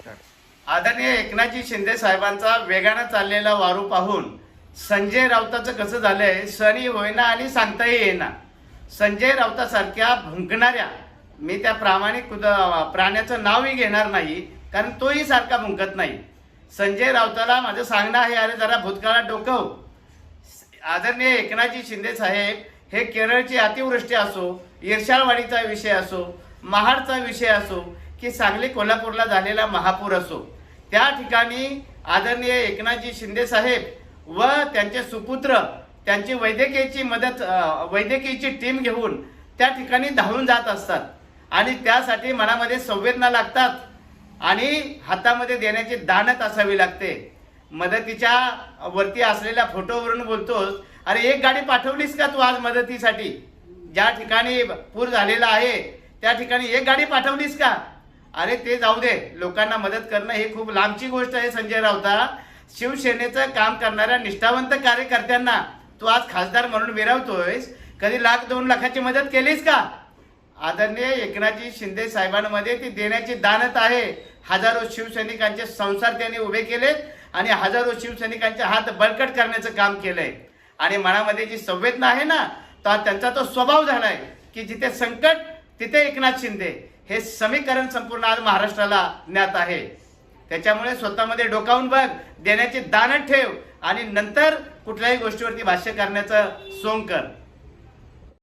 नमस्कार. आदरणीय एकनाथजी शिंदे साहेबांचा वेगानं चाललेला वारू पाहून संजय राऊताचं कसं झालंय, सणी होईना आणि सांगताही येईना. संजय राऊतासारख्या भुंकणाऱ्या, मी त्या प्रामाणिक प्राण्याचं नावही घेणार नाही, कारण तोही सारखा भुंकत नाही. संजय राऊताला माझं सांगणं आहे, अरे जरा भूतकाळात डोकव. आदरणीय एकनाथजी शिंदे साहेब हे केरळची अतिवृष्टी असो, इर्शाळवाडीचा विषय असो, महाडचा विषय असो, की सांगली कोल्हापूरला झालेला महापूर असो, त्या ठिकाणी आदरणीय एकनाथजी शिंदे साहेब व त्यांचे सुपुत्र त्यांची वैद्यकीयची टीम घेऊन त्या ठिकाणी धावून जात असतात आणि त्यासाठी मनामध्ये संवेदना लागतात आणि हातामध्ये देण्याची दानत असावी लागते. मदतीच्या वरती असलेल्या फोटोवरून बोलतोस, अरे एक गाडी पाठवलीस का तू आज मदतीसाठी? ज्या ठिकाणी पूर झालेला आहे त्या ठिकाणी एक गाडी पाठवलीस का? अरे ते जाऊ दे, लोकांना मदत करणं ही खूप लांबची गोष्ट आहे. संजय राऊता, शिवसेनेचं काम करणाऱ्या निष्ठावंत कार्यकर्त्यांना तू आज खासदार म्हणून मिरवतोयस, कधी 1,00,000-2 लाखाची मदत केलीस का? आदरणीय एकनाथजी शिंदे साहेबांमध्ये ती देण्याची दानत आहे. हजारो शिवसैनिकांचे संसार त्यांनी उभे केलेत आणि हजारो शिवसैनिकांचे हात बळकट करण्याचं काम केलंय. आणि मनामध्ये जी संवेदना आहे ना, तर त्यांचा तो स्वभाव झालाय की जिथे संकट तिथे एकनाथ शिंदे, हे समीकरण संपूर्ण आज महाराष्ट्राला ज्ञात आहे. त्याच्यामुळे स्वतःमध्ये डोकावून बघ, देण्याची दानत ठेव आणि नंतर कुठल्याही गोष्टीवरती भाष्य करण्याचं सोंग कर.